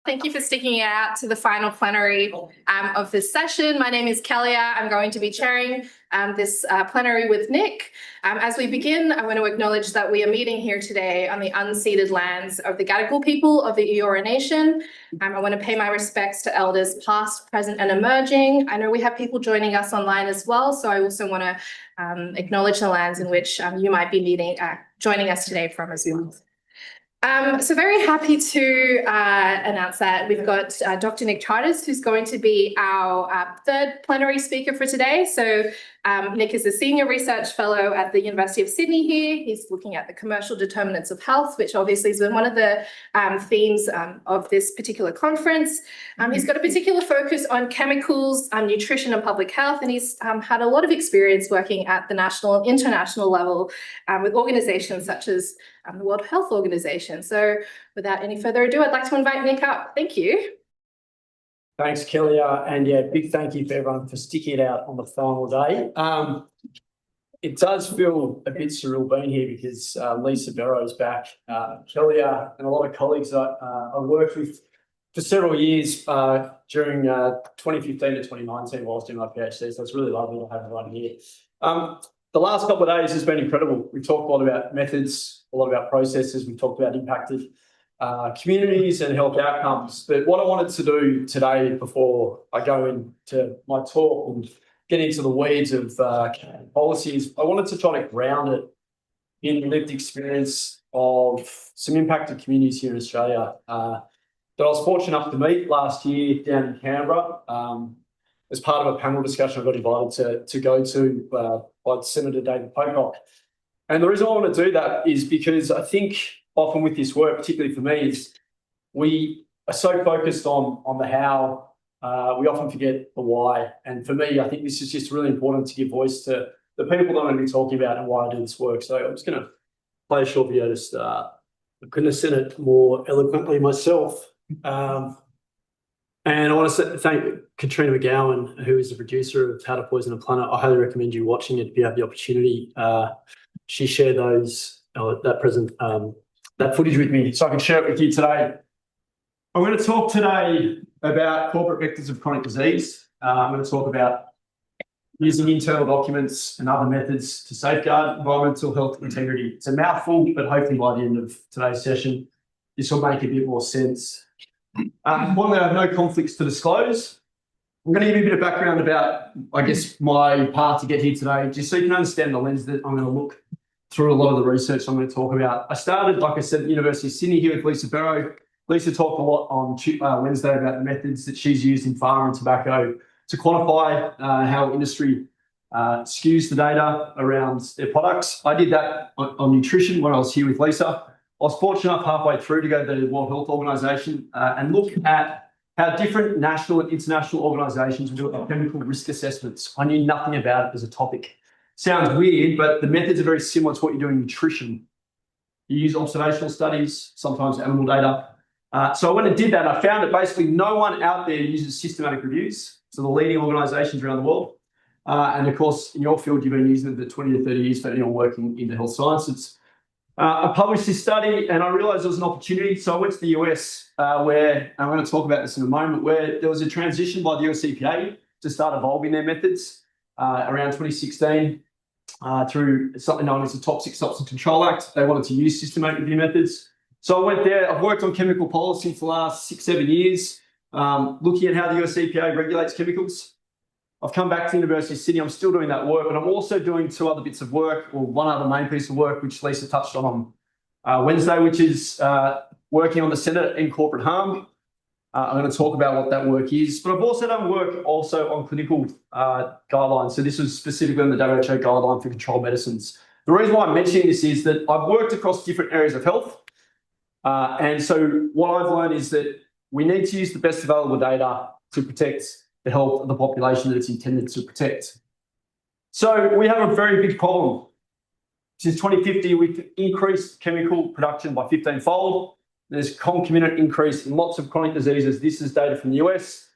Thank you for sticking it out to the final plenary of this session. My name is Kellia. I'm going to be chairing this plenary with Nick. As we begin, I want to acknowledge that we are meeting here today on the unceded lands of the Gadigal people of the Eora Nation. I want to pay my respects to elders past, present and emerging. I know we have people joining us online as well, so I also want to acknowledge the lands in which you might be joining us today from as well. So very happy to announce that we've got Dr. Nick Chartres, who's going to be our third plenary speaker for today. So Nick is a senior research fellow at the University of Sydney here. He's looking at the commercial determinants of health, which obviously has been one of the themes of this particular conference. He's got a particular focus on chemicals, nutrition and public health, and he's had a lot of experience working at the national and international level with organisations such as the World Health Organization. So without any further ado, I'd like to invite Nick up. Thank you. Thanks, Kellia. And yeah, big thank you for everyone for sticking it out on the final day. It does feel a bit surreal being here because Lisa Barrow's back. Kellia and a lot of colleagues I worked with for several years during 2015 to 2019 while I was doing my PhD. So it's really lovely to have everyone here. The last couple of days has been incredible. We've talked a lot about methods, a lot about processes. We've talked about impacted communities and health outcomes. But what I wanted to do today before I go into my talk and get into the weeds of policies, I wanted to try to ground it in the lived experience of some impacted communities here in Australia that I was fortunate enough to meet last year down in Canberra. As part of a panel discussion I got invited to go to by Senator David Pocock. And the reason I want to do that is because I think often with this work, particularly for me, is we are so focused on the how, we often forget the why. And for me, I think this is just really important to give voice to the people that I'm going to be talking about and why I do this work. So I'm just going to play a short video to start. I couldn't have said it more eloquently myself. And I want to thank Katrina McGowan, who is the producer of How to Poison a Planet. I highly recommend you watching it if you have the opportunity. She shared that footage with me so I can share it with you today. I'm going to talk today about corporate vectors of chronic disease. I'm going to talk about using internal documents and other methods to safeguard environmental health integrity. It's a mouthful, but hopefully by the end of today's session, this will make a bit more sense. One, I have no conflicts to disclose. I'm going to give you a bit of background about, I guess, my path to get here today, just so you can understand the lens that I'm going to look through a lot of the research I'm going to talk about. I started, like I said, at the University of Sydney here with Lisa Barrow. Lisa talked a lot on Wednesday about the methods that she's used in pharma and tobacco to quantify how industry skews the data around their products. I did that on nutrition when I was here with Lisa. I was fortunate enough halfway through to go to the World Health Organization and look at how different national and international organizations do chemical risk assessments. I knew nothing about it as a topic. Sounds weird, but the methods are very similar to what you do in nutrition. You use observational studies, sometimes animal data. So I went and did that. I found that basically no one out there uses systematic reviews. So the leading organizations around the world. And of course, in your field, you've been using it for 20 to 30 years for anyone working in the health sciences. I published this study and I realized there was an opportunity. So I went to the US where, and I'm going to talk about this in a moment, where there was a transition by the US EPA to start evolving their methods around 2016 through something known as the Toxic Substance Control Act. They wanted to use systematic review methods. So I went there. I've worked on chemical policy for the last 6-7 years, looking at how the US EPA regulates chemicals. I've come back to the University of Sydney. I'm still doing that work, but I'm also doing 2 other bits of work, or one other main piece of work, which Lisa touched on Wednesday, which is working on the Centre in Corporate Harm. I'm going to talk about what that work is, but I've also done work on clinical guidelines. So this was specifically on the WHO guideline for controlled medicines. The reason why I'm mentioning this is that I've worked across different areas of health. And so what I've learned is that we need to use the best available data to protect the health of the population that it's intended to protect. So we have a very big problem. Since 2050, we've increased chemical production by 15-fold. There's concomitant increase in lots of chronic diseases. This is data from the US.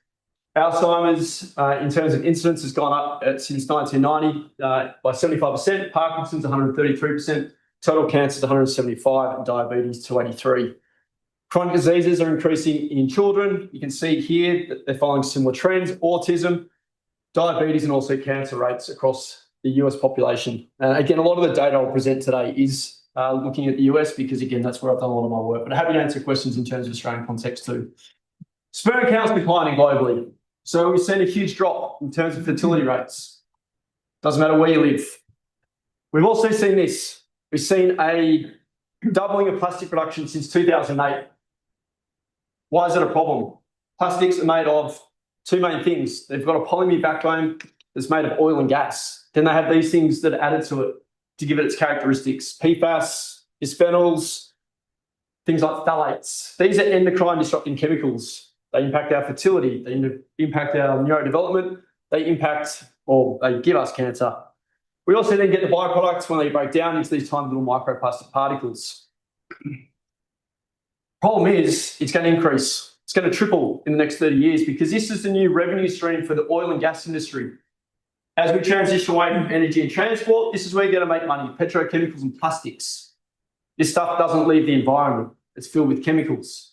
Alzheimer's, in terms of incidence, has gone up since 1990 by 75%. Parkinson's, 133%. Total cancer is 175, and diabetes, 283. Chronic diseases are increasing in children. You can see here that they're following similar trends: autism, diabetes, and also cancer rates across the US population. Again, a lot of the data I'll present today is looking at the US because, again, that's where I've done a lot of my work. But I'm happy to answer questions in terms of Australian context too. Sperm counts declining globally. So we've seen a huge drop in terms of fertility rates. Doesn't matter where you live. We've also seen this. We've seen a doubling of plastic production since 2008. Why is that a problem? Plastics are made of two main things. They've got a polymer backbone that's made of oil and gas. Then they have these things that are added to it to give it its characteristics: PFAS, bisphenols, things like phthalates. These are endocrine disrupting chemicals. They impact our fertility. They impact our neurodevelopment. They impact, or they give us cancer. We also then get the byproducts when they break down into these tiny little microplastic particles. Problem is, it's going to increase. It's going to triple in the next 30 years because this is the new revenue stream for the oil and gas industry. As we transition away from energy and transport, this is where you're going to make money: petrochemicals and plastics. This stuff doesn't leave the environment. It's filled with chemicals.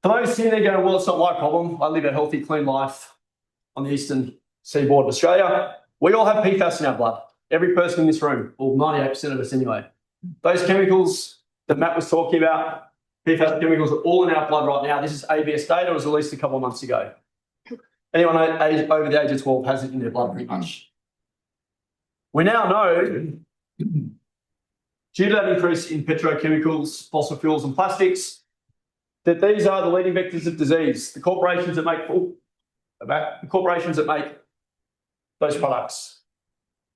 For those sitting there going, well, it's not my problem. I live a healthy, clean life on the eastern seaboard of Australia. We all have PFAS in our blood. Every person in this room, or 98% of us anyway. Those chemicals that Matt was talking about, PFAS chemicals, are all in our blood right now. This is ABS data. It was released a couple of months ago. Anyone over the age of 12 has it in their blood pretty much. We now know, due to that increase in petrochemicals, fossil fuels and plastics, that these are the leading vectors of disease. The corporations that make those products.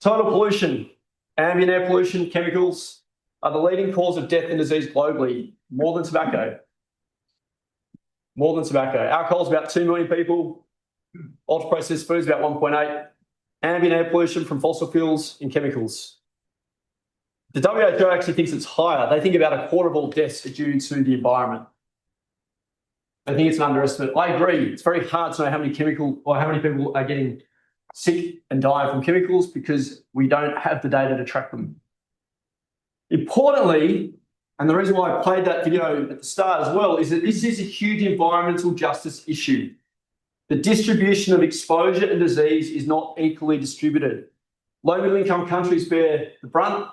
Total pollution, ambient air pollution, chemicals are the leading cause of death and disease globally, more than tobacco. More than tobacco. Alcohol is about 2 million people. Ultra-processed food is about 1.8. Ambient air pollution from fossil fuels and chemicals. The WHO actually thinks it's higher. They think about a quarter of all deaths are due to the environment. I think it's an underestimate. I agree. It's very hard to know how many people are getting sick and die from chemicals because we don't have the data to track them. Importantly, and the reason why I played that video at the start as well, is that this is a huge environmental justice issue. The distribution of exposure and disease is not equally distributed. Low middle income countries bear the brunt,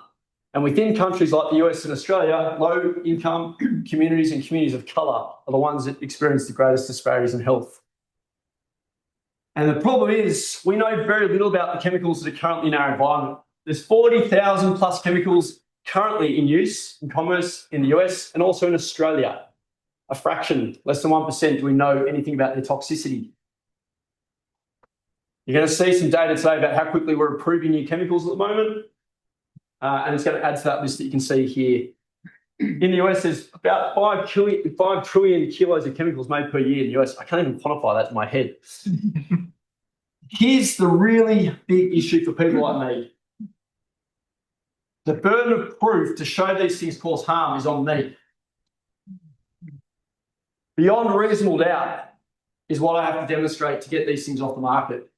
and within countries like the US and Australia, low income communities and communities of colour are the ones that experience the greatest disparities in health. And the problem is, we know very little about the chemicals that are currently in our environment. There's 40,000 plus chemicals currently in use in commerce in the US and also in Australia. A fraction, less than 1%, do we know anything about their toxicity. You're going to see some data today about how quickly we're approving new chemicals at the moment. And it's going to add to that list that you can see here. In the US, there's about 5 trillion kilos of chemicals made per year in the US. I can't even quantify that in my head. Here's the really big issue for people like me. The burden of proof to show these things cause harm is on me. Beyond reasonable doubt is what I have to demonstrate to get these things off the market.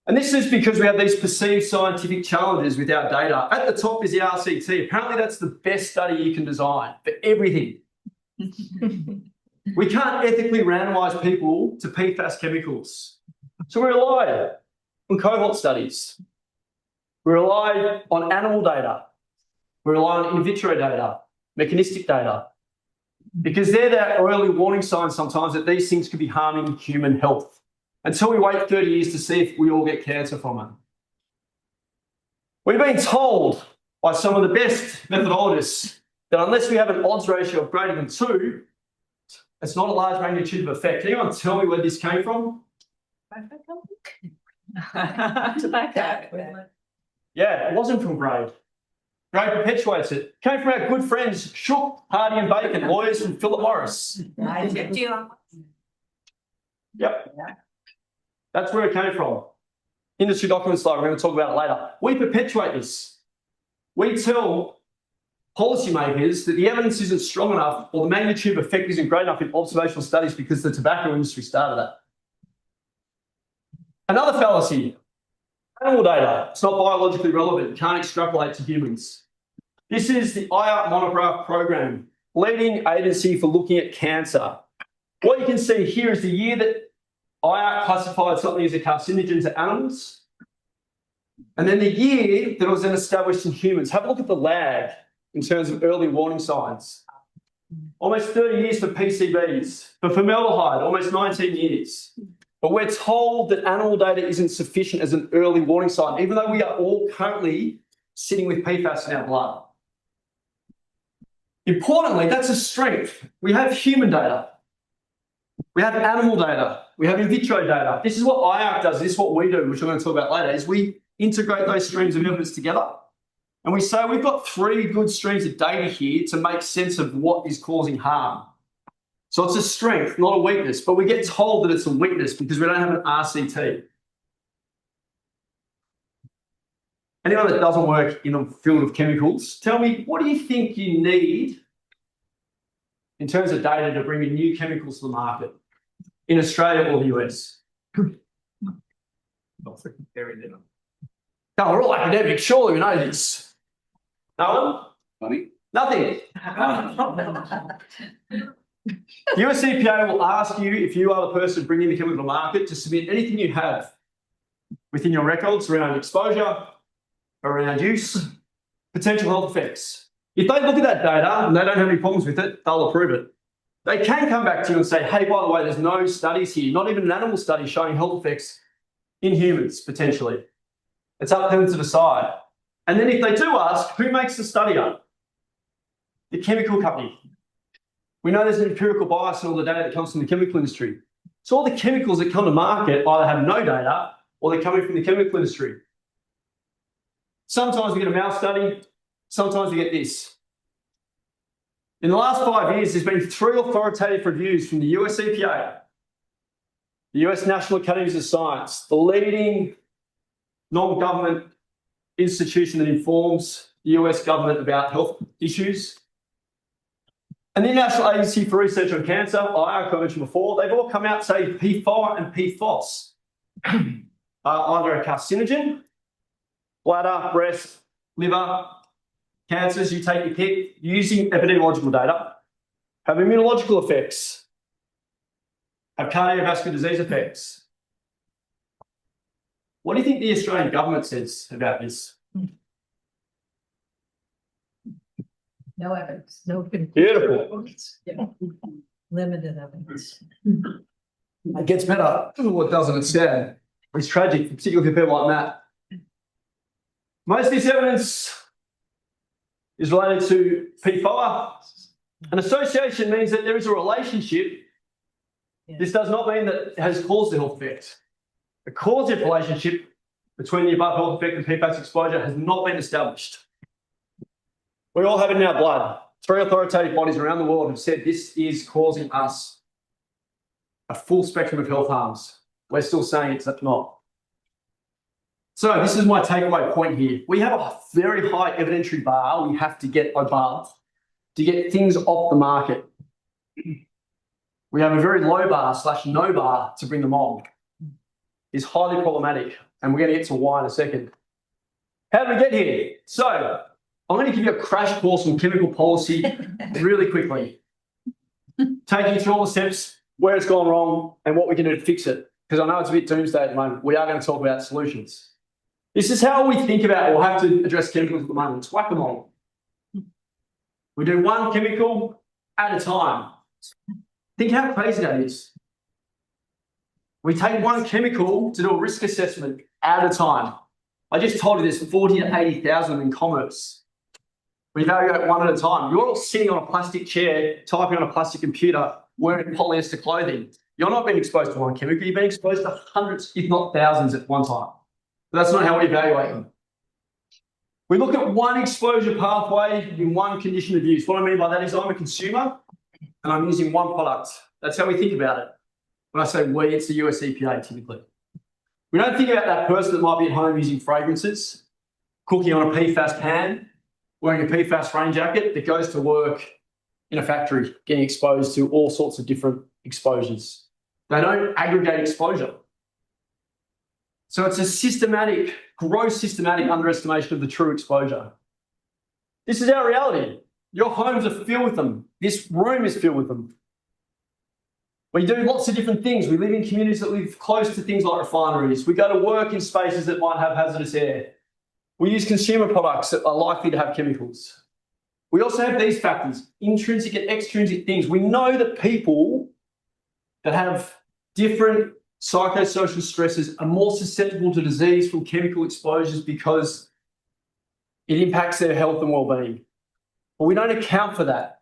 And this is because we have these perceived scientific challenges with our data. At the top is the RCT. Apparently that's the best study you can design for everything. We can't ethically randomise people to PFAS chemicals. So we rely on cohort studies. We rely on animal data. We rely on in vitro data, mechanistic data, because they're that early warning signs sometimes that these things could be harming human health, until we wait 30 years to see if we all get cancer from it. We've been told by some of the best methodologists that unless we have an odds ratio of greater than 2, it's not a large magnitude of effect. Can anyone tell me where this came from? Tobacco. Yeah, it wasn't from Grade. Grade perpetuates it. It came from our good friends Shook, Hardy and Bacon, lawyers from Philip Morris. Yep. That's where it came from. Industry documents like, we're going to talk about it later. We perpetuate this. We tell policymakers that the evidence isn't strong enough or the magnitude of effect isn't great enough in observational studies because the tobacco industry started that. Another fallacy, animal data. It's not biologically relevant. You can't extrapolate to humans. This is the IARC monograph program. leading agency for looking at cancer. What you can see here is the year that IARC classified something as a carcinogen to animals, and then the year that it was then established in humans. Have a look at the lag in terms of early warning signs. Almost 30 years for PCBs. For formaldehyde, almost 19 years. But we're told that animal data isn't sufficient as an early warning sign, even though we are all currently sitting with PFAS in our blood. Importantly, that's a strength. We have human data. We have animal data. We have in vitro data. This is what IARC does. This is what we do, which I'm going to talk about later, is we integrate those streams of evidence together. And we say we've got 3 good streams of data here to make sense of what is causing harm. So it's a strength, not a weakness, but we get told that it's a weakness because we don't have an RCT. Anyone that doesn't work in the field of chemicals, tell me, what do you think you need in terms of data to bring in new chemicals to the market in Australia or the US? No, we're all academics. Surely we know this. No one? Money? Nothing. US EPA will ask you, if you are the person bringing the chemical to market, to submit anything you have within your records around exposure, around use, potential health effects. If they look at that data and they don't have any problems with it, they'll approve it. They can come back to you and say, hey, by the way, there's no studies here, not even an animal study showing health effects in humans, potentially. It's up to them to decide. And then if they do ask, who makes the study up? The chemical company. We know there's an empirical bias in all the data that comes from the chemical industry. So all the chemicals that come to market either have no data or they're coming from the chemical industry. Sometimes we get a mouse study, sometimes we get this. In the last 5 years, there's been 3 authoritative reviews from the US EPA, the US National Academies of Science, the leading non-government institution that informs the US government about health issues. And the International Agency for Research on Cancer, IARC, I mentioned before, they've all come out and say PFOA and PFOS are either a carcinogen, bladder, breast, liver, cancers, you take your pick, using epidemiological data, have immunological effects, have cardiovascular disease effects. What do you think the Australian government says about this? No evidence, no. Beautiful. Yeah. Limited evidence. It gets better. What doesn't it stand? It's tragic, particularly for people like Matt. Most of this evidence is related to PFOA. An association means that there is a relationship. Yeah. This does not mean that it has caused a health effect. The causative relationship between the above health effect and PFAS exposure has not been established. We all have it in our blood. 3 authoritative bodies around the world have said this is causing us a full spectrum of health harms. We're still saying it's not. So this is my takeaway point here. We have a very high evidentiary bar we have to get above to get things off the market. We have a very low bar / no bar to bring them on. It's highly problematic, and we're going to get to why in a second. How did we get here? So I'm going to give you a crash course on chemical policy really quickly. Taking you through all the steps, where it's gone wrong, and what we can do to fix it. Because I know it's a bit doomsday at the moment. We are going to talk about solutions. This is how we think about or have to address chemicals at the moment. It's whack-a-mole. We do one chemical at a time. Think how crazy that is. We take one chemical to do a risk assessment at a time. I just told you there's 40 to 80,000 in commerce. We evaluate one at a time. You're all sitting on a plastic chair, typing on a plastic computer, wearing polyester clothing. You're not being exposed to one chemical. You've been exposed to hundreds, if not thousands at one time. But that's not how we evaluate them. We look at one exposure pathway in one condition of use. What I mean by that is I'm a consumer and I'm using one product. That's how we think about it. When I say we, it's the US EPA typically. We don't think about that person that might be at home using fragrances, cooking on a PFAS pan, wearing a PFAS rain jacket that goes to work in a factory, getting exposed to all sorts of different exposures. They don't aggregate exposure. So it's a systematic, gross systematic underestimation of the true exposure. This is our reality. Your homes are filled with them. This room is filled with them. We do lots of different things. We live in communities that live close to things like refineries. We go to work in spaces that might have hazardous air. We use consumer products that are likely to have chemicals. We also have these factors, intrinsic and extrinsic things. We know that people that have different psychosocial stresses are more susceptible to disease from chemical exposures because it impacts their health and well-being. But we don't account for that.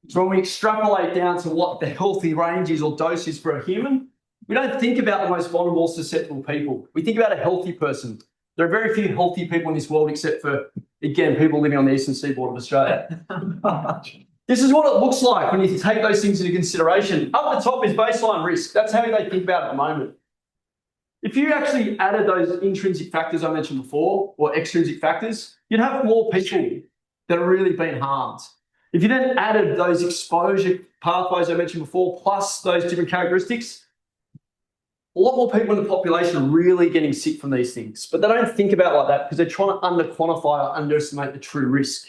So when we extrapolate down to what the healthy range is or dose is for a human, we don't think about the most vulnerable, susceptible people. We think about a healthy person. There are very few healthy people in this world except for, again, people living on the eastern seaboard of Australia. This is what it looks like when you take those things into consideration. Up the top is baseline risk. That's how they think about it at the moment. If you actually added those intrinsic factors I mentioned before, or extrinsic factors, you'd have more people that are really being harmed. If you then added those exposure pathways I mentioned before, plus those different characteristics, a lot more people in the population are really getting sick from these things. But they don't think about it like that because they're trying to under-quantify or underestimate the true risk.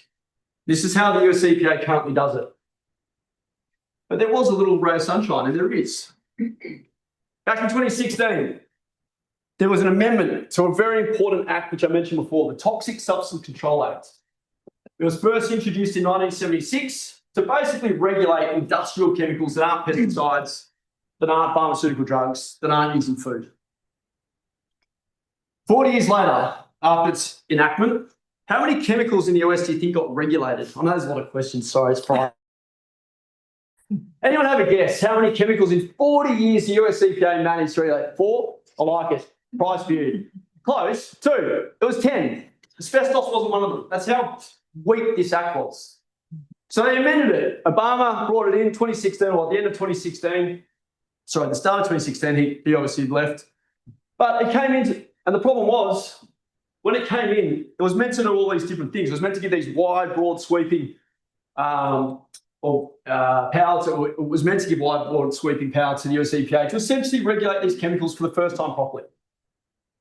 This is how the US EPA currently does it. But there was a little ray of sunshine, and there is. Back in 2016, there was an amendment to a very important act which I mentioned before, the Toxic Substance Control Act. It was first introduced in 1976 to basically regulate industrial chemicals that aren't pesticides, that aren't pharmaceutical drugs, that aren't used in food. 40 years later, after its enactment, how many chemicals in the US do you think got regulated? I know there's a lot of questions, sorry, it's Friday. Anyone have a guess? How many chemicals in 40 years the US EPA managed to regulate? 4? I like it. Price for you. Close. 2. It was 10. Asbestos wasn't one of them. That's how weak this act was. So they amended it. Obama brought it in 2016, or at the end of 2016. Sorry, at the start of 2016, he obviously left. But it came in, and the problem was, when it came in, it was meant to do all these different things. It was meant to give these wide, broad, sweeping power to, it was meant to give wide, broad, sweeping power to the US EPA to essentially regulate these chemicals for the first time properly.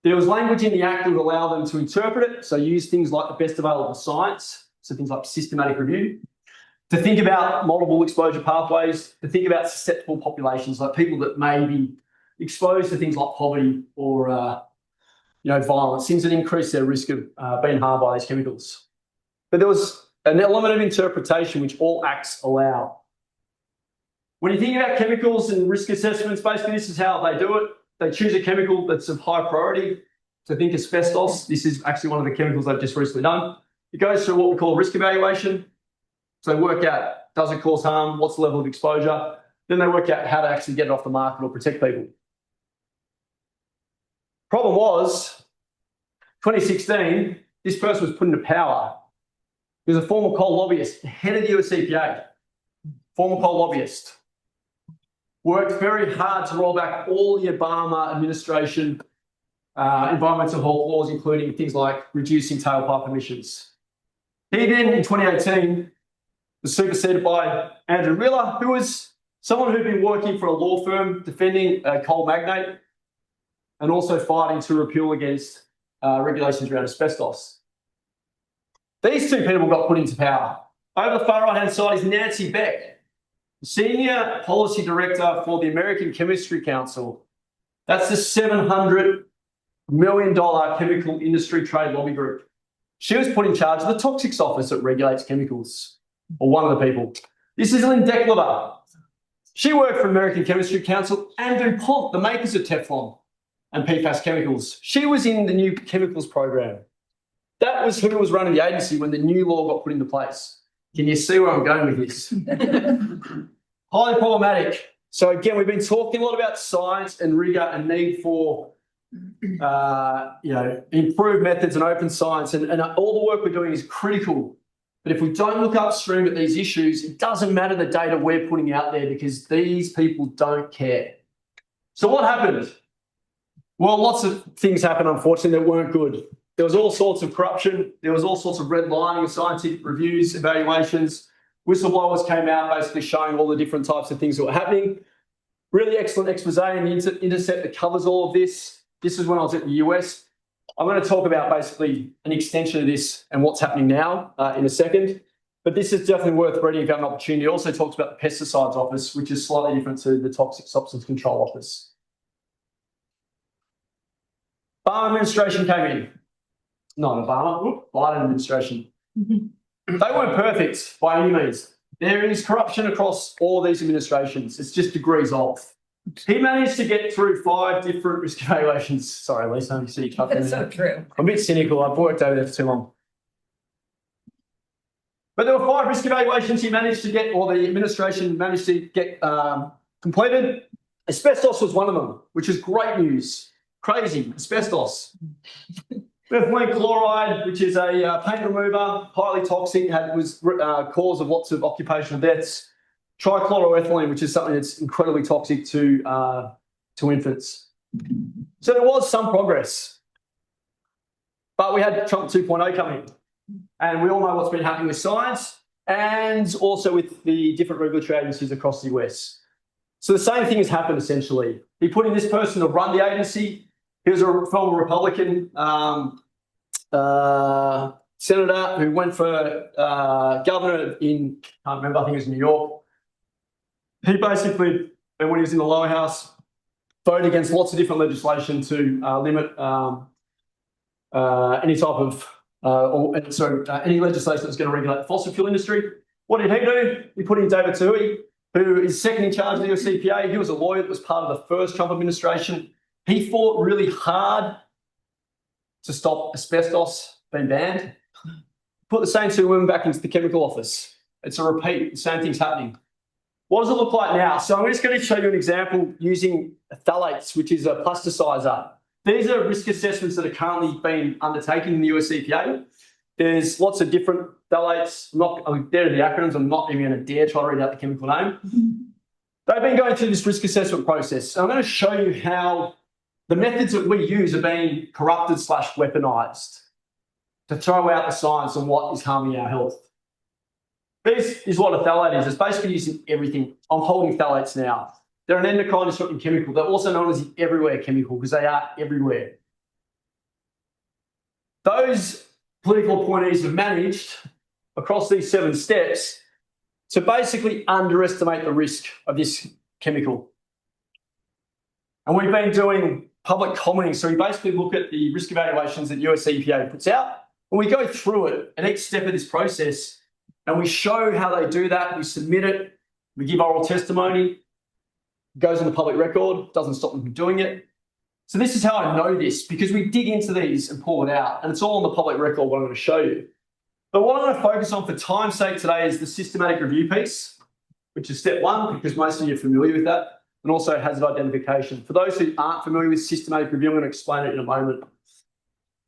There was language in the act that would allow them to interpret it, so use things like the best available science, so things like systematic review, to think about multiple exposure pathways, to think about susceptible populations, like people that may be exposed to things like poverty or violence, things that increase their risk of being harmed by these chemicals. But there was an element of interpretation which all acts allow. When you think about chemicals and risk assessments, basically this is how they do it. They choose a chemical that's of high priority. So think asbestos. This is actually one of the chemicals they've just recently done. It goes through what we call a risk evaluation. So they work out, does it cause harm? What's the level of exposure? Then they work out how to actually get it off the market or protect people. Problem was, 2016, this person was put into power. He was a former coal lobbyist, the head of the US EPA, former coal lobbyist. Worked very hard to roll back all the Obama administration environmental health laws, including things like reducing tailpipe emissions. He then, in 2018, was superseded by Andrew Miller, who was someone who'd been working for a law firm defending a coal magnate and also fighting to repeal against regulations around asbestos. These two people got put into power. Over the far right-hand side is Nancy Beck, Senior Policy Director for the American Chemistry Council. That's the $700 million chemical industry trade lobby group. She was put in charge of the Toxics Office that regulates chemicals, or one of the people. This is Lynn Declever. She worked for American Chemistry Council and DuPont, the makers of Teflon and PFAS chemicals. She was in the new chemicals program. That was who was running the agency when the new law got put into place. Can you see where I'm going with this? Highly problematic. So again, we've been talking a lot about science and rigor and need for improved methods and open science, and all the work we're doing is critical. But if we don't look upstream at these issues, it doesn't matter the data we're putting out there because these people don't care. So what happened? Well, lots of things happened, unfortunately, that weren't good. There was all sorts of corruption. There was all sorts of redlining of scientific reviews, evaluations. Whistleblowers came out basically showing all the different types of things that were happening. Really excellent expose in the Intercept that covers all of this. This is when I was at the US. I'm going to talk about basically an extension of this and what's happening now in a second. But this is definitely worth reading if you have an opportunity. It also talks about the pesticides office, which is slightly different to the toxic substance control office. Obama administration came in. Not Obama, Biden administration. They weren't perfect by any means. There is corruption across all these administrations. It's just degrees off. He managed to get through 5 different risk evaluations. Sorry, Lisa, I see you chuckling. That's so true. I'm a bit cynical. I've worked over there for too long. But there were 5 risk evaluations he managed to get, or the administration managed to get completed. Asbestos was one of them, which is great news. Crazy, asbestos. Methylene chloride, which is a paint remover, highly toxic, was cause of lots of occupational deaths. Trichloroethylene, which is something that's incredibly toxic to infants. So there was some progress. But we had Trump 2.0 coming. And we all know what's been happening with science and also with the different regulatory agencies across the US. So the same thing has happened essentially. He put in this person to run the agency. He was a former Republican senator who went for governor in, I can't remember, I think it was New York. He basically, when he was in the lower house, voted against lots of different legislation to limit any type of, any legislation that's going to regulate the fossil fuel industry. What did he do? He put in David Toohey, who is second in charge of the US EPA. He was a lawyer that was part of the first Trump administration. He fought really hard to stop asbestos being banned. Put the same 2 women back into the chemical office. It's a repeat. The same thing's happening. What does it look like now? So I'm just going to show you an example using phthalates, which is a plasticizer. These are risk assessments that are currently being undertaken in the US EPA. There's lots of different phthalates. They're the acronyms. I'm not even going to dare try to read out the chemical name. They've been going through this risk assessment process. So I'm going to show you how the methods that we use are being corrupted / weaponized to throw out the science on what is harming our health. This is what a phthalate is. It's basically using everything. I'm holding phthalates now. They're an endocrine disrupting chemical. They're also known as the everywhere chemical because they are everywhere. Those political appointees have managed across these 7 steps to basically underestimate the risk of this chemical. And we've been doing public commenting. So we basically look at the risk evaluations that US EPA puts out, and we go through it at each step of this process, and we show how they do that. We submit it. We give oral testimony. It goes on the public record. Doesn't stop them from doing it. So this is how I know this, because we dig into these and pull it out, and it's all on the public record, what I'm going to show you. But what I'm going to focus on for time's sake today is the systematic review piece, which is step 1, because most of you are familiar with that, and also hazard identification. For those who aren't familiar with systematic review, I'm going to explain it in a moment.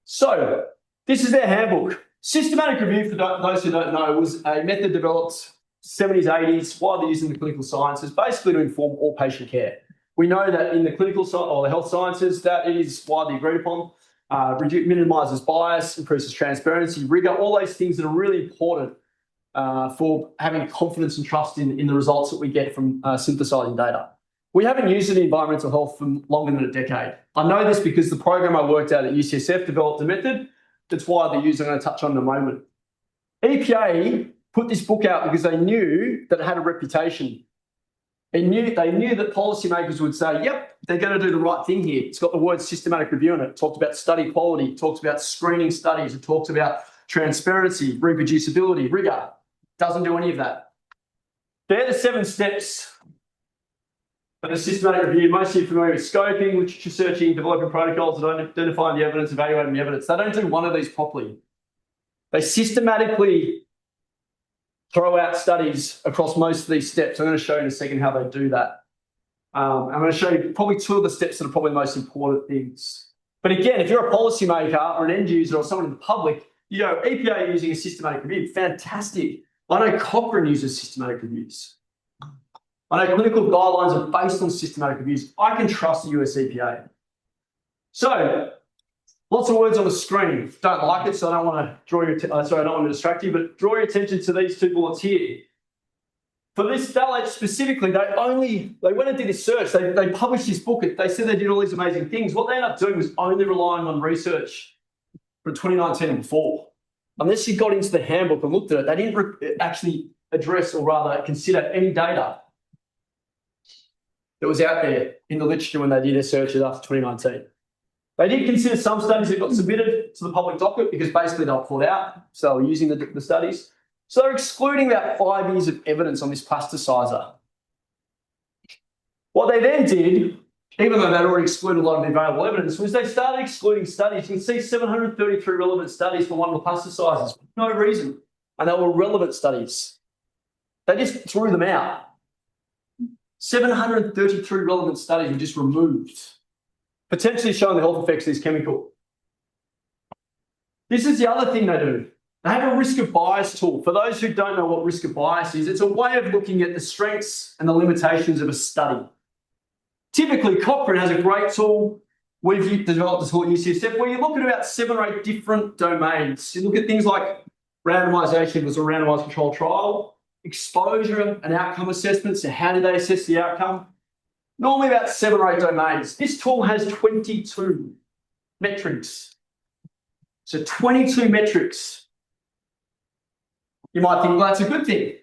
So this is their handbook. Systematic review, for those who don't know, was a method developed 70s, 80s, widely used in the clinical sciences, basically to inform all patient care. We know that in the clinical or the health sciences, that is widely agreed upon. Minimises bias, increases transparency, rigor, all those things that are really important for having confidence and trust in the results that we get from synthesizing data. We haven't used it in environmental health for longer than a decade. I know this because the program I worked at UCSF developed a method that's widely used. I'm going to touch on in a moment. EPA put this book out because they knew that it had a reputation. They knew that policymakers would say, yep, they're going to do the right thing here. It's got the word systematic review in it. It talks about study quality. It talks about screening studies. It talks about transparency, reproducibility, rigor. Doesn't do any of that. They're the 7 steps of the systematic review. Most of you are familiar with scoping, literature searching, developing protocols, identifying the evidence, evaluating the evidence. They don't do one of these properly. They systematically throw out studies across most of these steps. I'm going to show you in a second how they do that. I'm going to show you probably 2 of the steps that are probably the most important things. But again, if you're a policymaker or an end user or someone in the public, you go, EPA using a systematic review, fantastic. I know Cochrane uses systematic reviews. I know clinical guidelines are based on systematic reviews. I can trust the US EPA. So, lots of words on the screen. Don't like it, so I don't want to draw your I don't want to distract you, but draw your attention to these 2 bullets here. For this phthalate specifically, they went and did this search. They published this book. They said they did all these amazing things. What they ended up doing was only relying on research from 2019 and before. unless you got into the handbook and looked at it, they didn't actually address or rather consider any data that was out there in the literature when they did their searches after 2019. They did consider some studies that got submitted to the public docket because basically they were pulled out, so they were using the studies. So they're excluding about 5 years of evidence on this plasticizer. What they then did, even though they'd already excluded a lot of the available evidence, was they started excluding studies. You can see 733 relevant studies for one of the plasticizers for no reason, and they were relevant studies. They just threw them out. 733 relevant studies were just removed, potentially showing the health effects of this chemical. This is the other thing they do. They have a risk of bias tool. For those who don't know what risk of bias is, it's a way of looking at the strengths and the limitations of a study. Typically, Cochrane has a great tool. We've developed this tool at UCSF where you look at about 7 or 8 different domains. You look at things like randomization, was a randomized controlled trial, exposure and outcome assessments, so how did they assess the outcome? Normally about 7 or 8 domains. This tool has 22 metrics. So 22 metrics. You might think, well, that's a good thing.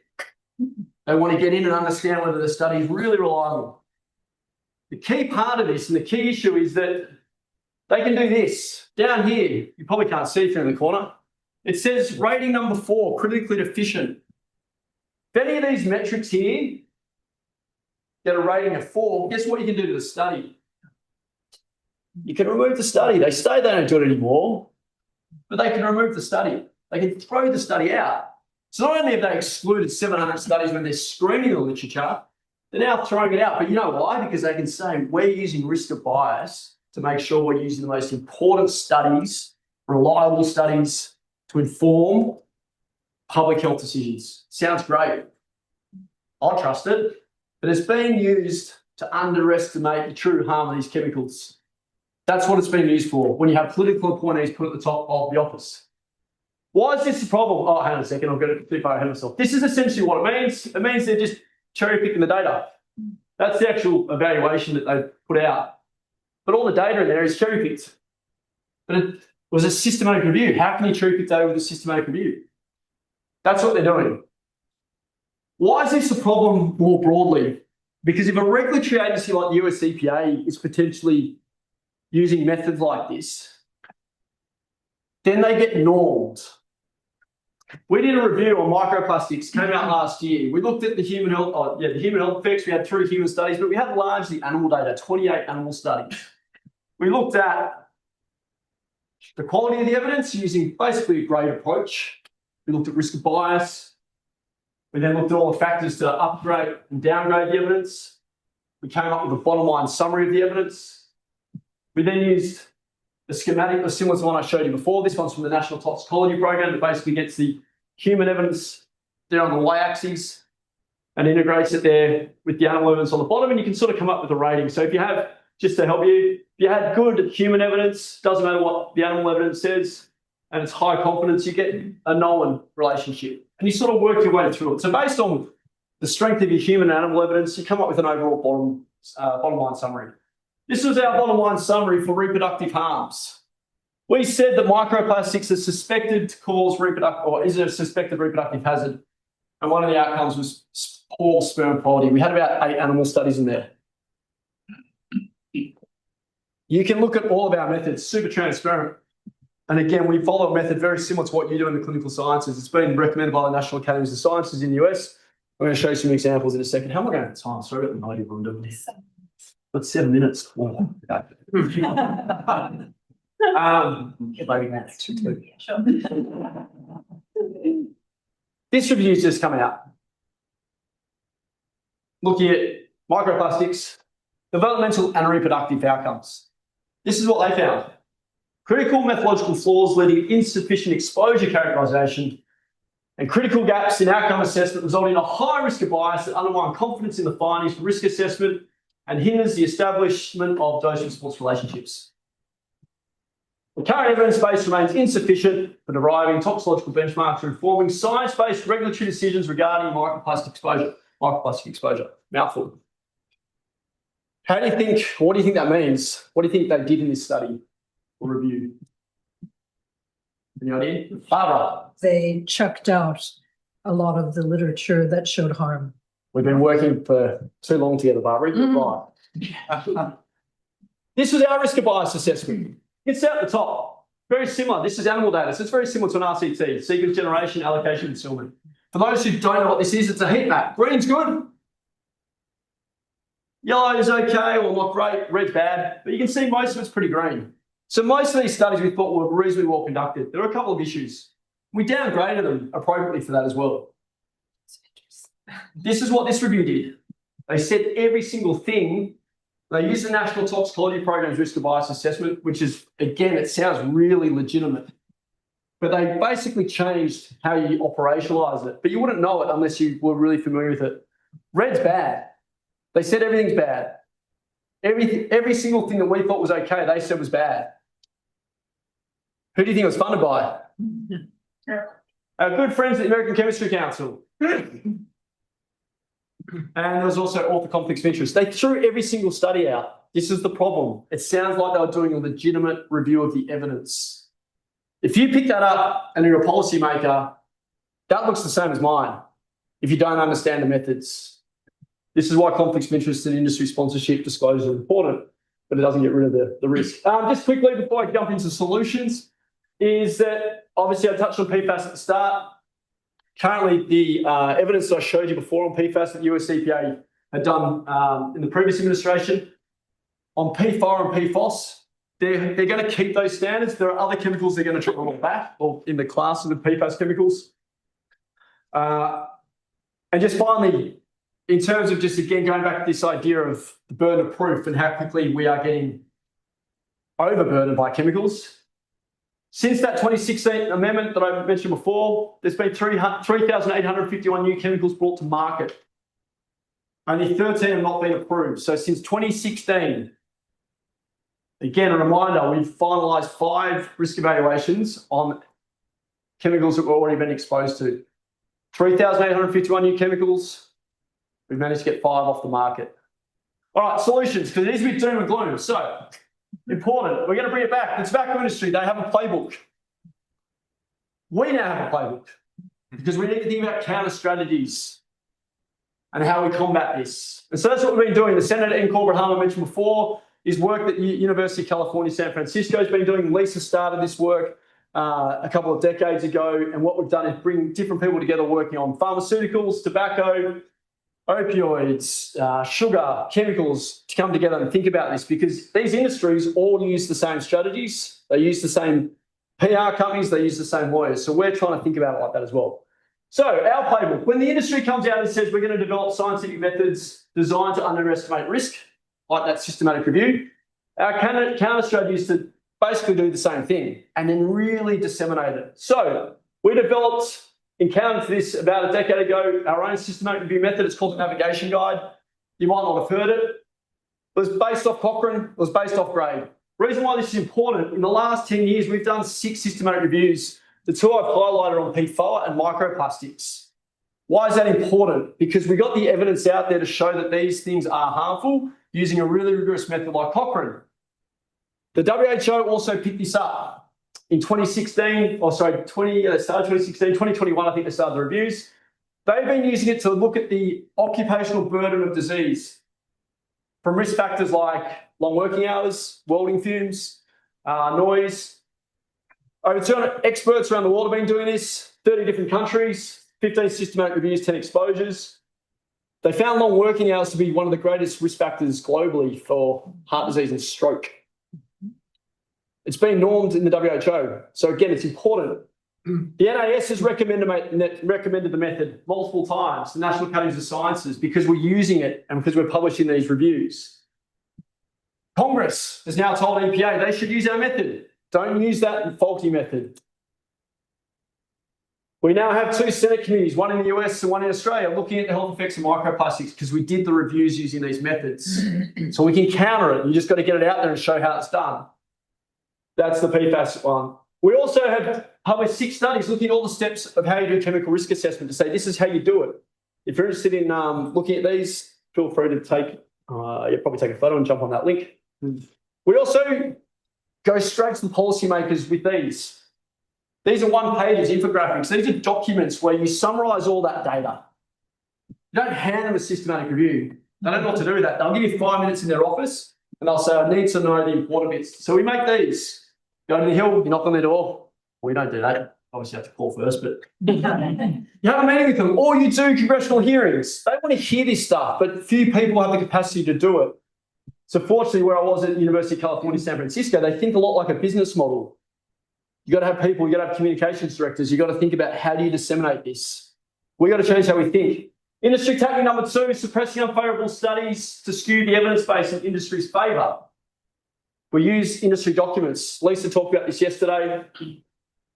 They want to get in and understand whether the study is really reliable. The key part of this and the key issue is that they can do this. Down here, you probably can't see through in the corner. It says rating number 4, critically deficient. If any of these metrics here get a rating of 4, guess what you can do to the study? You can remove the study. They say they don't do it anymore, but they can remove the study. They can throw the study out. So not only have they excluded 700 studies when they're screening the literature, they're now throwing it out. But you know why? Because they can say we're using risk of bias to make sure we're using the most important studies, reliable studies to inform public health decisions. Sounds great. I'll trust it. But it's being used to underestimate the true harm of these chemicals. That's what it's being used for when you have political appointees put at the top of the office. Why is this a problem? Oh, hang on a second, I'll get it too far ahead of myself. This is essentially what it means. It means they're just cherry picking the data. That's the actual evaluation that they put out. But all the data in there is cherry picked. But it was a systematic review. How can you cherry pick data with a systematic review? That's what they're doing. Why is this a problem more broadly? Because if a regulatory agency like the US EPA is potentially using methods like this, then they get normed. We did a review on microplastics, came out last year. We looked at the human health, the human health effects. We had 3 human studies, but we had largely animal data, 28 animal studies. We looked at the quality of the evidence using basically a grade approach. We looked at risk of bias. We then looked at all the factors to upgrade and downgrade the evidence. We came up with a bottom line summary of the evidence. We then used a schematic similar to the one I showed you before. This one's from the National Toxicology Program that basically gets the human evidence there on the y-axis and integrates it there with the animal evidence on the bottom, and you can sort of come up with a rating. So if you have, just to help you, if you had good human evidence, doesn't matter what the animal evidence says, and it's high confidence, you get a known relationship. And you sort of work your way through it. So based on the strength of your human and animal evidence, you come up with an overall bottom line summary. This was our bottom line summary for reproductive harms. We said that microplastics are suspected to cause is a suspected reproductive hazard. And one of the outcomes was poor sperm quality. We had about 8 animal studies in there. You can look at all of our methods, super transparent. And again, we follow a method very similar to what you do in the clinical sciences. It's been recommended by the National Academies of Sciences in the US. I'm going to show you some examples in a second. How am I going to have time? Sorry about the idea of what I'm doing this. But 7 minutes. Oh, This review's just come out. Looking at microplastics, developmental and reproductive outcomes. This is what they found. Critical methodological flaws leading to insufficient exposure characterisation and critical gaps in outcome assessment resulting in a high risk of bias that undermine confidence in the findings for risk assessment and hinders the establishment of dose-response relationships. The current evidence base remains insufficient for deriving toxicological benchmarks or informing science-based regulatory decisions regarding microplastic exposure. Mouthful. What do you think that means? What do you think they did in this study or review? Any idea? Barbara. They chucked out a lot of the literature that showed harm. We've been working for too long together, Barbara. You're right. This was our risk of bias assessment. It's at the top. Very similar. This is animal data. So it's very similar to an RCT, sequence generation, allocation, and settlement. For those who don't know what this is, it's a heat map. Green's good. Yellow is okay or not great. Red's bad. But you can see most of it's pretty green. So most of these studies we thought were reasonably well conducted. There were a couple of issues. We downgraded them appropriately for that as well. This is what this review did. They said every single thing. They used the National Toxicology Program's risk of bias assessment, which is, again, it sounds really legitimate. But they basically changed how you operationalise it. But you wouldn't know it unless you were really familiar with it. Red's bad. They said everything's bad. Every single thing that we thought was okay, they said was bad. Who do you think it was funded by? Our good friends at the American Chemistry Council. And there was also author conflicts of interest. They threw every single study out. This is the problem. It sounds like they were doing a legitimate review of the evidence. If you pick that up and you're a policymaker, that looks the same as mine if you don't understand the methods. This is why conflicts of interest and industry sponsorship disclosure are important, but it doesn't get rid of the risk. Just quickly, before I jump into solutions, is that obviously I touched on PFAS at the start. Currently, the evidence that I showed you before on PFAS that the US EPA had done in the previous administration, on PFAR and PFOS, they're going to keep those standards. There are other chemicals they're going to try to roll back, or in the class of the PFAS chemicals. And just finally, in terms of just, again, going back to this idea of the burden of proof and how quickly we are getting overburdened by chemicals, since that 2016 amendment that I mentioned before, there's been 3,851 new chemicals brought to market. Only 13 have not been approved. So since 2016, again, a reminder, we've finalised 5 risk evaluations on chemicals that we've already been exposed to. 3,851 new chemicals, we've managed to get 5 off the market. All right, solutions, because it is a bit doom and gloom. So, important. We're going to bring it back. The tobacco industry, they have a playbook. We now have a playbook because we need to think about counter strategies and how we combat this. And so that's what we've been doing. The Senator N. Corbett Harmer mentioned before is work that University of California, San Francisco has been doing. Lisa started this work a couple of decades ago. And what we've done is bring different people together working on pharmaceuticals, tobacco, opioids, sugar, chemicals to come together and think about this, because these industries all use the same strategies. They use the same PR companies, they use the same lawyers. So we're trying to think about it like that as well. So our playbook, when the industry comes out and says we're going to develop scientific methods designed to underestimate risk, like that systematic review, our counter strategy is to basically do the same thing and then really disseminate it. So we developed, encountered this about a decade ago, our own systematic review method. It's called the Navigation Guide. You might not have heard it. It was based off Cochrane. It was based off Grade. Reason why this is important, in the last 10 years, we've done 6 systematic reviews. The 2 I've highlighted on PFAR and microplastics. Why is that important? Because we got the evidence out there to show that these things are harmful using a really rigorous method like Cochrane. The WHO also picked this up in 2016, or sorry, 2016, 2021, I think they started the reviews. They've been using it to look at the occupational burden of disease from risk factors like long working hours, welding fumes, noise. Over 200 experts around the world have been doing this, 30 different countries, 15 systematic reviews, 10 exposures. They found long working hours to be one of the greatest risk factors globally for heart disease and stroke. It's been normed in the WHO. So again, it's important. The NAS has recommended the method multiple times, the National Academies of Sciences, because we're using it and because we're publishing these reviews. Congress has now told EPA they should use our method. Don't use that faulty method. We now have 2 Senate committees, one in the US and one in Australia, looking at the health effects of microplastics because we did the reviews using these methods. So we can counter it. You just got to get it out there and show how it's done. That's the PFAS one. We also have published 6 studies looking at all the steps of how you do chemical risk assessment to say this is how you do it. If you're interested in looking at these, feel free to probably take a photo and jump on that link. We also go straight to the policymakers with these. These are one-pagers, infographics. These are documents where you summarise all that data. You don't hand them a systematic review. They don't know what to do with that. They'll give you 5 minutes in their office and they'll say, I need to know the important bits. So we make these. Go to the hill, you knock on their door. We don't do that. Obviously, you have to call first, but you have a meeting with them, or you do congressional hearings. They want to hear this stuff, but few people have the capacity to do it. So fortunately, where I was at University of California, San Francisco, they think a lot like a business model. You got to have people, you got to have communications directors, you got to think about how do you disseminate this. We got to change how we think. Industry tactic number 2, suppressing unfavourable studies to skew the evidence base in industry's favour. We use industry documents. Lisa talked about this yesterday.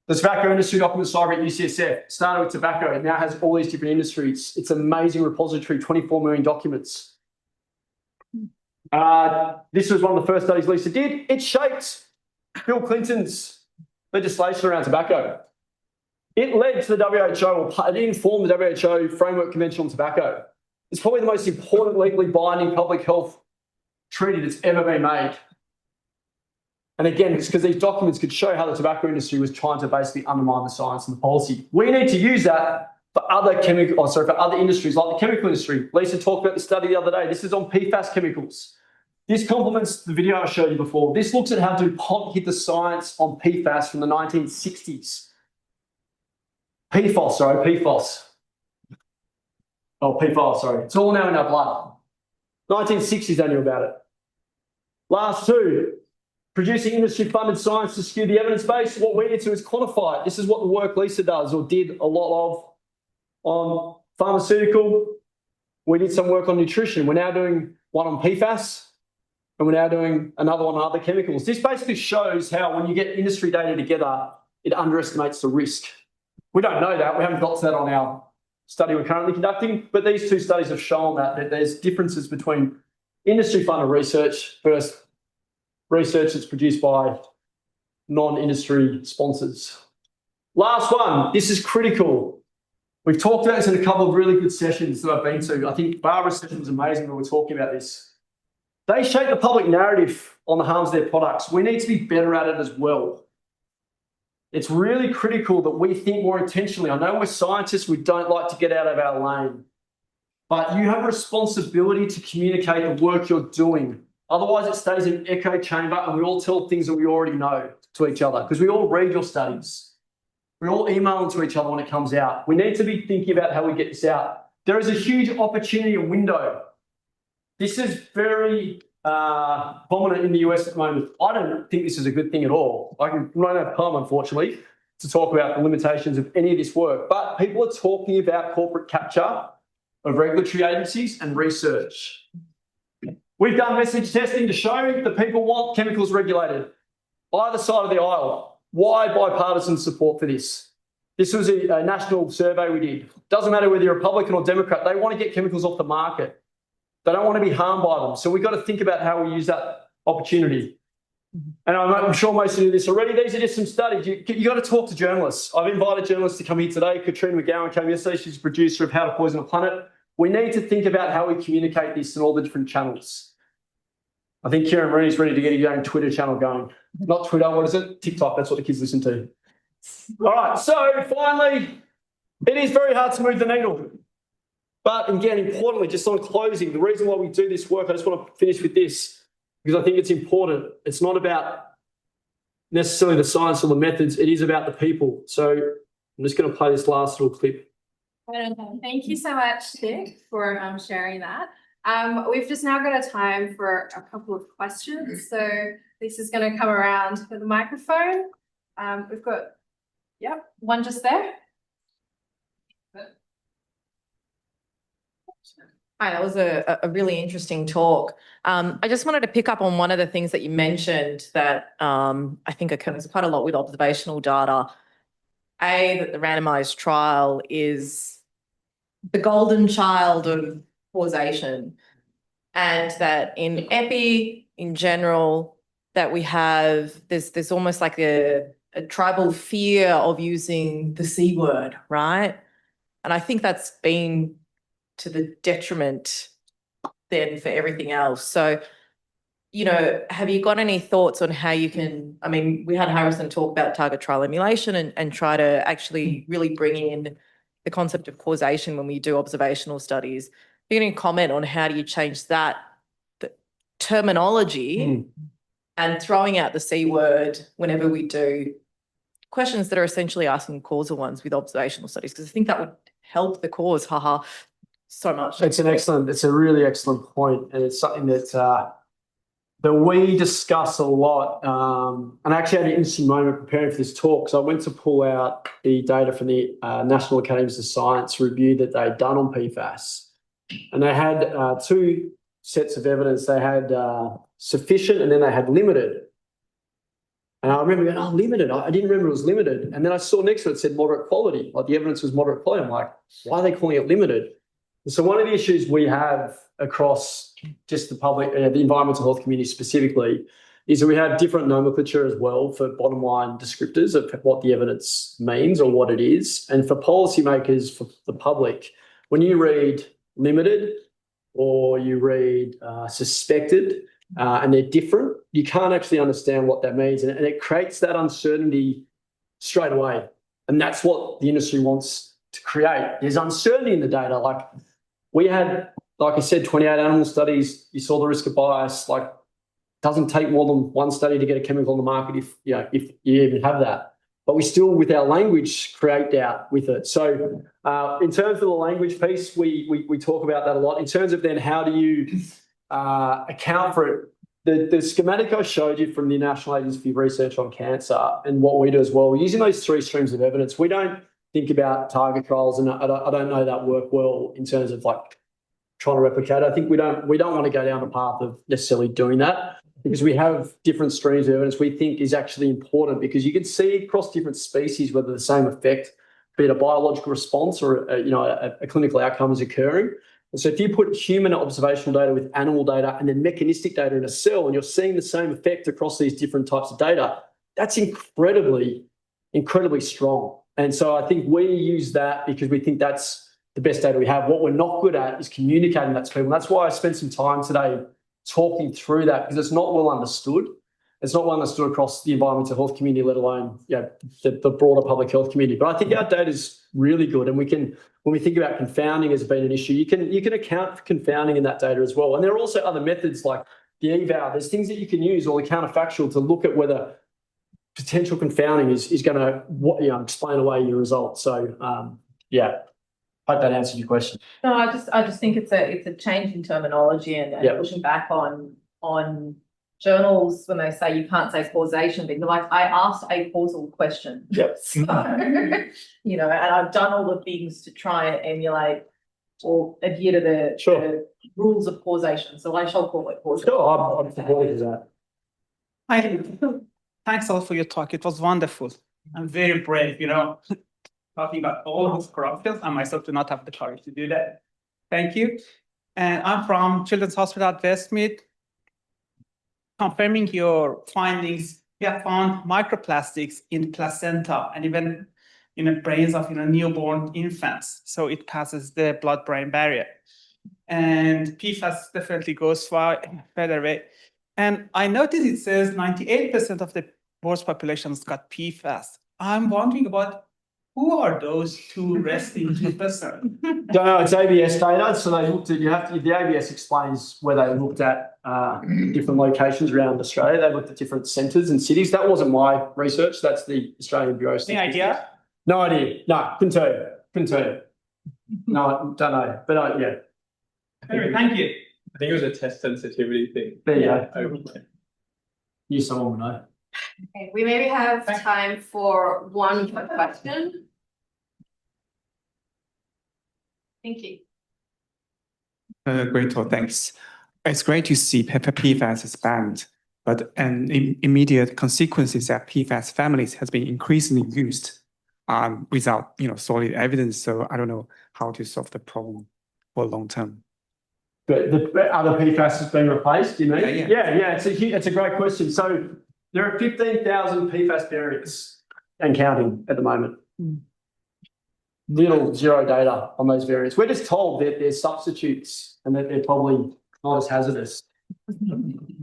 The tobacco industry documents library at UCSF started with tobacco and now has all these different industries. It's an amazing repository, 24 million documents. This was one of the first studies Lisa did. It shaped Bill Clinton's legislation around tobacco. It led to the WHO, or it informed the WHO Framework Convention on Tobacco. It's probably the most important legally binding public health treaty that's ever been made. And again, it's because these documents could show how the tobacco industry was trying to basically undermine the science and the policy. We need to use that for other for other industries like the chemical industry. Lisa talked about the study the other day. This is on PFAS chemicals. This complements the video I showed you before. This looks at how DuPont hit the science on PFAS from the 1960s. PFOS. Oh, PFOS, sorry. It's all now in our blood. 1960s they knew about it. Last 2. Producing industry-funded science to skew the evidence base. What we need to do is quantify it. This is what the work Lisa does or did a lot of on pharmaceutical. We did some work on nutrition. We're now doing one on PFAS and we're now doing another one on other chemicals. This basically shows how when you get industry data together, it underestimates the risk. We don't know that. We haven't got to that on our study we're currently conducting, but these 2 studies have shown that there's differences between industry-funded research versus research that's produced by non-industry sponsors. Last one, this is critical. We've talked about this in a couple of really good sessions that I've been to. I think Barbara's session was amazing when we were talking about this. They shape the public narrative on the harms of their products. We need to be better at it as well. It's really critical that we think more intentionally. I know we're scientists, we don't like to get out of our lane, but you have a responsibility to communicate the work you're doing. Otherwise, it stays in an echo chamber and we all tell things that we already know to each other because we all read your studies. We all email them to each other when it comes out. We need to be thinking about how we get this out. There is a huge opportunity and window. This is very prominent in the US at the moment. I don't think this is a good thing at all. I don't have time, unfortunately, to talk about the limitations of any of this work, but people are talking about corporate capture of regulatory agencies and research. We've done message testing to show that people want chemicals regulated. Either side of the aisle. Why bipartisan support for this? This was a national survey we did. Doesn't matter whether you're Republican or Democrat, they want to get chemicals off the market. They don't want to be harmed by them. So we've got to think about how we use that opportunity. And I'm sure most of you do this already. These are just some studies. You got to talk to journalists. I've invited journalists to come here today. Katrina McGowan came yesterday. She's a producer of How to Poison a Planet. We need to think about how we communicate this in all the different channels. I think Kieran Rooney's ready to get his own Twitter channel going. Not Twitter, what is it? TikTok, that's what the kids listen to. All right, so finally, it is very hard to move the needle. But again, importantly, just on closing, the reason why we do this work, I just want to finish with this, because I think it's important. It's not about necessarily the science or the methods, it is about the people. So I'm just going to play this last little clip. Thank you so much, Nick, for sharing that. We've just now got a time for a couple of questions. So this is going to come around with the microphone. We've got, one just there. Hi, that was a really interesting talk. I just wanted to pick up on one of the things that you mentioned that I think occurs quite a lot with observational data. That the randomized trial is the golden child of causation, and that in epi in general that we have there's almost like a tribal fear of using the C word, right? And I think that's been to the detriment then for everything else. So you know, have you got any thoughts on how you can, I mean, we had Harrison talk about target trial emulation and try to actually really bring in the concept of causation when we do observational studies. You can comment on how do you change that the terminology and throwing out the C word whenever we do questions that are essentially asking causal ones with observational studies, because I think that would help the cause, so much. It's a really excellent point, and it's something that we discuss a lot. And I actually had an interesting moment preparing for this talk. So I went to pull out the data from the National Academies of Science review that they'd done on PFAS. And they had two sets of evidence. They had sufficient and then they had limited. And I remember going, oh, limited. I didn't remember it was limited. And then I saw next to it said moderate quality. Like the evidence was moderate quality. I'm like, why are they calling it limited? And so one of the issues we have across just the public, the environmental health community specifically, is that we have different nomenclature as well for bottom line descriptors of what the evidence means or what it is. And for policymakers, for the public, when you read limited or you read suspected, and they're different, you can't actually understand what that means. And it creates that uncertainty straight away. And that's what the industry wants to create. There's uncertainty in the data. Like we had, like I said, 28 animal studies. You saw the risk of bias. Like it doesn't take more than one study to get a chemical on the market if you even have that. But we still, with our language, create doubt with it. So in terms of the language piece, we talk about that a lot. In terms of then how do you account for it. The schematic I showed you from the National Agency for Research on Cancer and what we do as well, we're using those three streams of evidence. We don't think about target trials, and I don't know that work well in terms of like trying to replicate. I think we don't want to go down the path of necessarily doing that because we have different streams of evidence we think is actually important because you can see across different species whether the same effect, be it a biological response or a clinical outcome is occurring. And so if you put human observational data with animal data and then mechanistic data in a cell and you're seeing the same effect across these different types of data, that's incredibly strong. And so I think we use that because we think that's the best data we have. What we're not good at is communicating that to people. And that's why I spent some time today talking through that because it's not well understood. It's not well understood across the environmental health community, let alone the broader public health community. But I think our data is really good, and we can, when we think about confounding as being an issue, you can account for confounding in that data as well. And there are also other methods like the eval. There's things that you can use or the counterfactual to look at whether potential confounding is going to explain away your results. So hope that answered your question. No, I just think it's a change in terminology and pushing back on journals when they say you can't say causation, but like I asked a causal question. Yep. So, and I've done all the things to try and emulate or adhere to the rules of causation. So I shall call it causation. Sure, I'm supportive of that. Hi, thanks a lot for your talk. It was wonderful. I'm very brave, talking about all those corruptions. I myself do not have the courage to do that. Thank you. And I'm from Children's Hospital at Westmead. Confirming your findings, we have found microplastics in placenta and even in the brains of newborn infants. So it passes the blood-brain barrier. And PFAS definitely goes further away. And I noticed it says 98% of the world's population's got PFAS. I'm wondering about who are those two resting 2%? Don't know, it's ABS data. So they looked at, the ABS explains where they looked at different locations around Australia. They looked at different centres and cities. That wasn't my research. That's the Australian Bureau of Statistics. Any idea? No idea. No, couldn't tell you. No, don't know. But Anyway, thank you. I think it was a test sensitivity thing. There you go. Overlay. Knew someone would know. Okay, we maybe have time for one quick question. Thank you. Great talk, thanks. It's great to see PFAS is banned, but an immediate consequence is that PFAS families has been increasingly used without solid evidence. So I don't know how to solve the problem for long term. But the other PFAS has been replaced, you mean? Yeah. It's a great question. So there are 15,000 PFAS variants and counting at the moment. Zero data on those variants. We're just told that they're substitutes and that they're probably not as hazardous.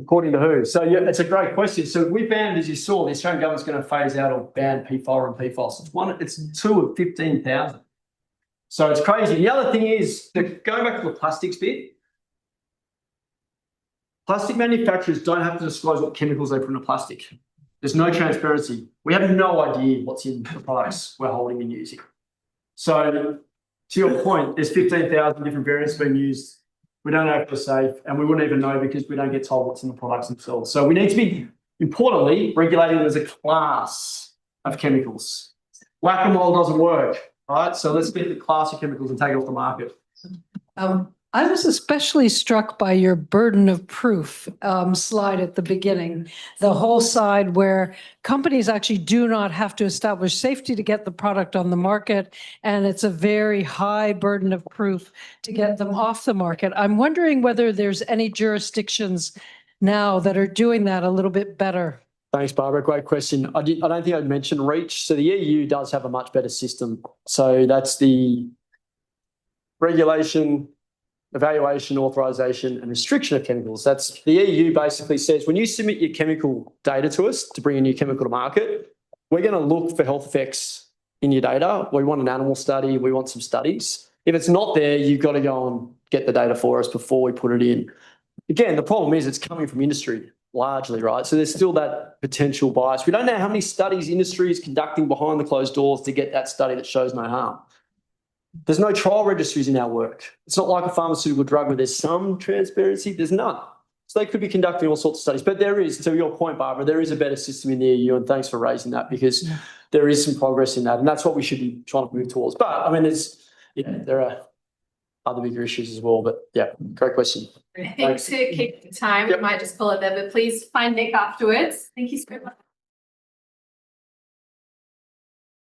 According to who? So yeah, it's a great question. So we banned, as you saw, the Australian government's going to phase out or ban PFOA and PFOS. It's 2 of 15,000. So it's crazy. The other thing is that going back to the plastics bit, plastic manufacturers don't have to disclose what chemicals they put in a plastic. There's no transparency. We have no idea what's in the products we're holding and using. So to your point, there's 15,000 different variants being used. We don't know if they're safe, and we wouldn't even know because we don't get told what's in the products themselves. So we need to be, importantly, regulating them as a class of chemicals. Whack-a-mole doesn't work, right? So let's get the class of chemicals and take it off the market. I was especially struck by your burden of proof slide at the beginning, the whole side where companies actually do not have to establish safety to get the product on the market, and it's a very high burden of proof to get them off the market. I'm wondering whether there's any jurisdictions now that are doing that a little bit better. Thanks, Barbara. Great question. I don't think I'd mentioned REACH. So the EU does have a much better system. So that's the regulation, evaluation, authorization, and restriction of chemicals. That's the EU basically says when you submit your chemical data to us to bring a new chemical to market, we're going to look for health effects in your data. We want an animal study. We want some studies. If it's not there, you've got to go and get the data for us before we put it in. Again, the problem is it's coming from industry largely, right? So there's still that potential bias. We don't know how many studies industry is conducting behind the closed doors to get that study that shows no harm. There's no trial registries in our work. It's not like a pharmaceutical drug where there's some transparency. There's none. So they could be conducting all sorts of studies. But there is, to your point, Barbara, there is a better system in the EU, and thanks for raising that because there is some progress in that, and that's what we should be trying to move towards. But, I mean, there are other bigger issues as well. But, yeah, great question. I think to keep the time, we might just pull it there, but please find Nick afterwards. Thank you so much.